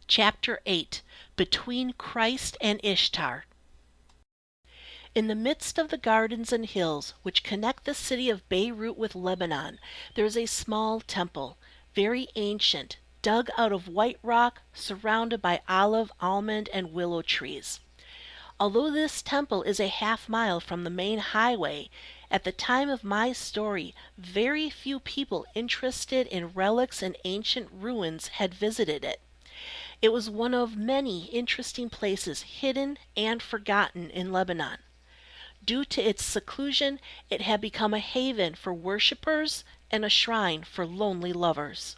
Chapter 8 Between Christ and Ishtar. In the midst of the gardens and hills which connect the city of Beirut with Lebanon, there is a small temple, very ancient, dug out of white rock, surrounded by olive, almond, and willow trees. Although this temple is a half-mile from the main highway, at the time of my story, very few people interested in relics and ancient ruins had visited it. It was one of many interesting places hidden and forgotten in Lebanon. Due to its seclusion, it had become a haven for worshippers and a shrine for lonely lovers.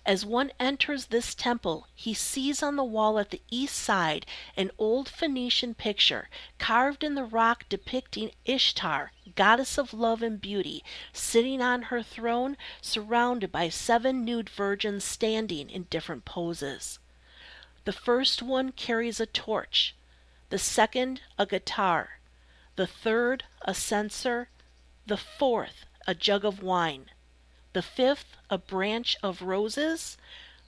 As one enters this temple, he sees on the wall at the east side an old Phoenician picture carved in the rock depicting Ishtar, goddess of love and beauty, sitting on her throne, surrounded by 7 nude virgins standing in different poses. The first one carries a torch, the second a guitar, the third a censer, the fourth a jug of wine, the fifth a branch of roses,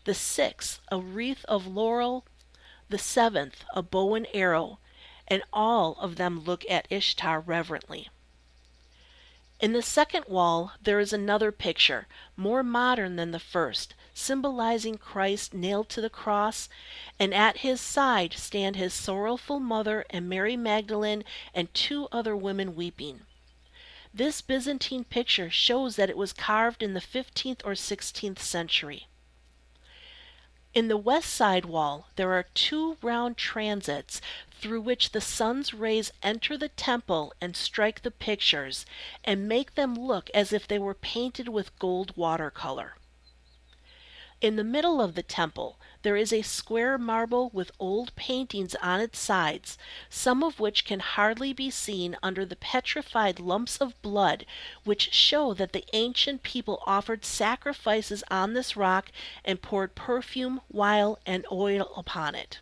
the sixth a wreath of laurel, the seventh a bow and arrow, and all of them look at Ishtar reverently. In the second wall there is another picture, more modern than the first, symbolizing Christ nailed to the cross, and at his side stand his sorrowful mother and Mary Magdalene and 2 other women weeping. This Byzantine picture shows that it was carved in the 15th or 16th century. In the west side wall, there are 2 round transits through which the sun's rays enter the temple and strike the pictures and make them look as if they were painted with gold watercolor. In the middle of the temple, there is a square marble with old paintings on its sides, some of which can hardly be seen under the petrified lumps of blood which show that the ancient people offered sacrifices on this rock and poured perfume, wine, and oil upon it.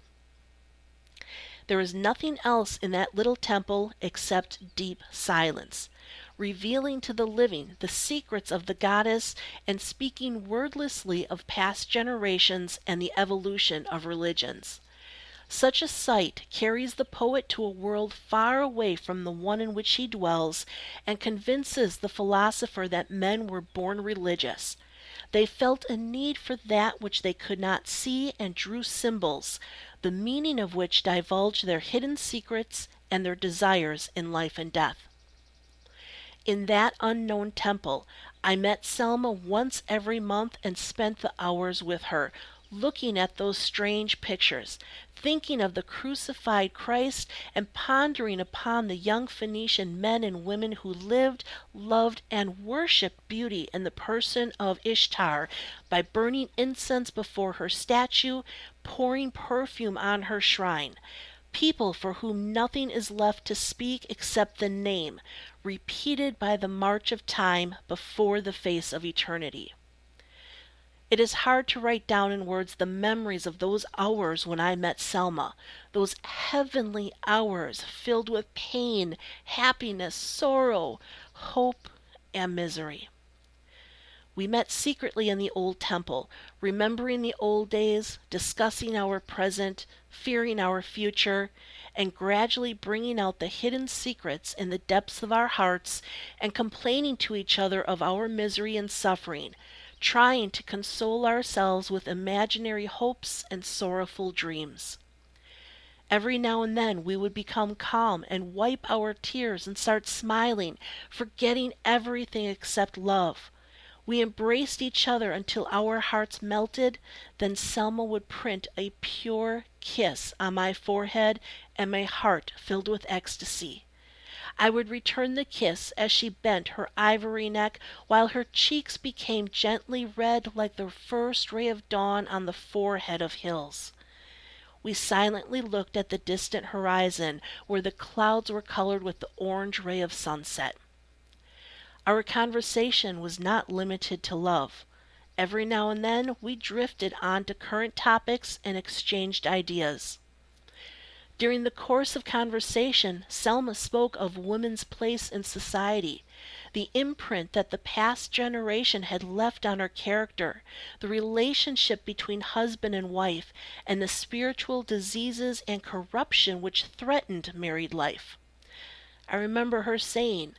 There is nothing else in that little temple except deep silence, revealing to the living the secrets of the goddess and speaking wordlessly of past generations and the evolution of religions. Such a sight carries the poet to a world far away from the one in which he dwells and convinces the philosopher that men were born religious. They felt a need for that which they could not see and drew symbols, the meaning of which divulged their hidden secrets and their desires in life and death. In that unknown temple, I met Selma once every month and spent the hours with her, looking at those strange pictures, thinking of the crucified Christ and pondering upon the young Phoenician men and women who lived, loved, and worshipped beauty in the person of Ishtar by burning incense before her statue, pouring perfume on her shrine. People for whom nothing is left to speak except the name, repeated by the march of time before the face of eternity. It is hard to write down in words the memories of those hours when I met Selma, those heavenly hours filled with pain, happiness, sorrow, hope, and misery. We met secretly in the old temple, remembering the old days, discussing our present, fearing our future, and gradually bringing out the hidden secrets in the depths of our hearts and complaining to each other of our misery and suffering, trying to console ourselves with imaginary hopes and sorrowful dreams. Every now and then we would become calm and wipe our tears and start smiling, forgetting everything except love. We embraced each other until our hearts melted, then Selma would print a pure kiss on my forehead and my heart filled with ecstasy. I would return the kiss as she bent her ivory neck while her cheeks became gently red like the first ray of dawn on the forehead of hills. We silently looked at the distant horizon where the clouds were colored with the orange ray of sunset. Our conversation was not limited to love. Every now and then we drifted on to current topics and exchanged ideas. During the course of conversation, Selma spoke of woman's place in society, the imprint that the past generation had left on her character, the relationship between husband and wife, and the spiritual diseases and corruption which threatened married life. I remember her saying,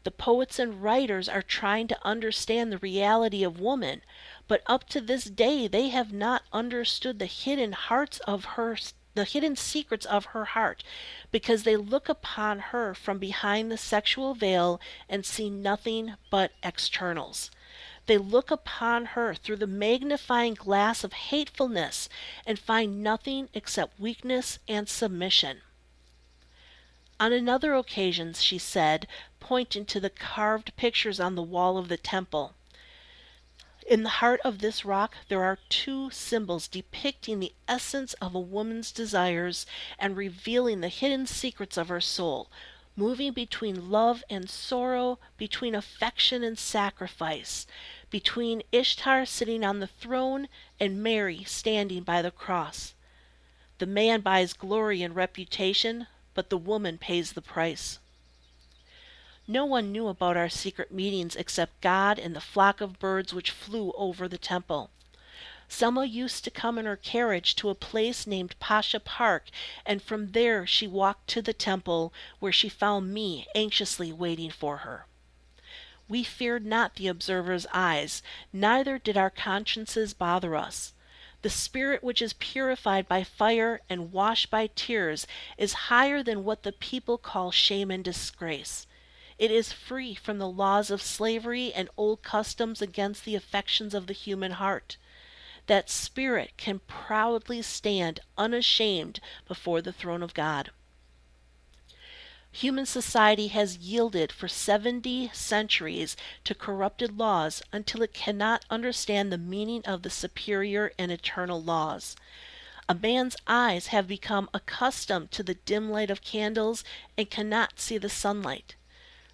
the poets and writers are trying to understand the reality of woman, but up to this day they have not understood the hidden secrets of her heart, because they look upon her from behind the sexual veil and see nothing but externals. They look upon her through the magnifying glass of hatefulness and find nothing except weakness and submission. On another occasion she said, pointing to the carved pictures on the wall of the temple, in the heart of this rock there are two symbols depicting the essence of a woman's desires and revealing the hidden secrets of her soul, moving between love and sorrow, between affection and sacrifice, between Ishtar sitting on the throne and Mary standing by the cross. The man buys glory and reputation, but the woman pays the price. No one knew about our secret meetings except God and the flock of birds which flew over the temple. Selma used to come in her carriage to a place named Pasha Park, and from there she walked to the temple, where she found me anxiously waiting for her. We feared not the observer's eyes, neither did our consciences bother us. The spirit which is purified by fire and washed by tears is higher than what the people call shame and disgrace. It is free from the laws of slavery and old customs against the affections of the human heart. That spirit can proudly stand unashamed before the throne of God. Human society has yielded for 70 centuries to corrupted laws until it cannot understand the meaning of the superior and eternal laws. A man's eyes have become accustomed to the dim light of candles and cannot see the sunlight.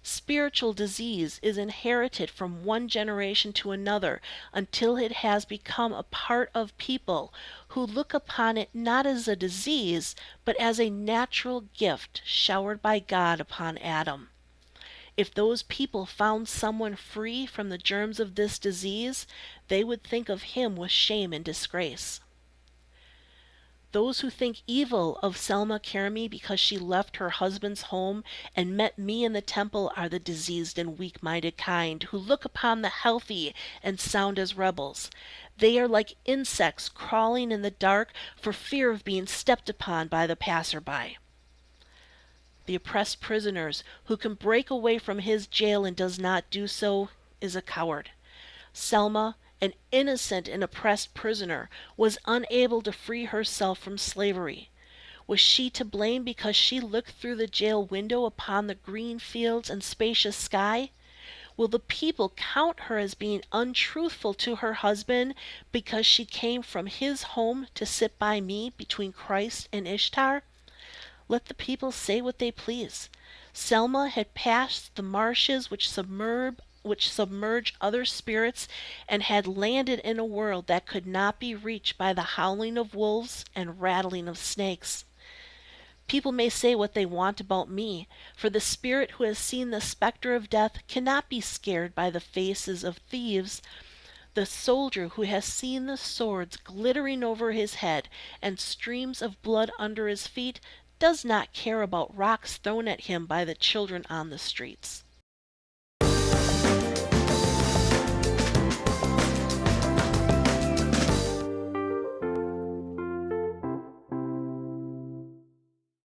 Spiritual disease is inherited from one generation to another until it has become a part of people who look upon it not as a disease, but as a natural gift showered by God upon Adam. If those people found someone free from the germs of this disease, they would think of him with shame and disgrace. Those who think evil of Selma Karami because she left her husband's home and met me in the temple are the diseased and weak-minded kind who look upon the healthy and sound as rebels. They are like insects crawling in the dark for fear of being stepped upon by the passerby. The oppressed prisoners who can break away from his jail and does not do so is a coward. Selma, an innocent and oppressed prisoner, was unable to free herself from slavery. Was she to blame because she looked through the jail window upon the green fields and spacious sky? Will the people count her as being untruthful to her husband because she came from his home to sit by me between Christ and Ishtar? Let the people say what they please. Selma had passed the marshes which submerge other spirits and had landed in a world that could not be reached by the howling of wolves and rattling of snakes. People may say what they want about me, for the spirit who has seen the specter of death cannot be scared by the faces of thieves. The soldier who has seen the swords glittering over his head and streams of blood under his feet does not care about rocks thrown at him by the children on the streets.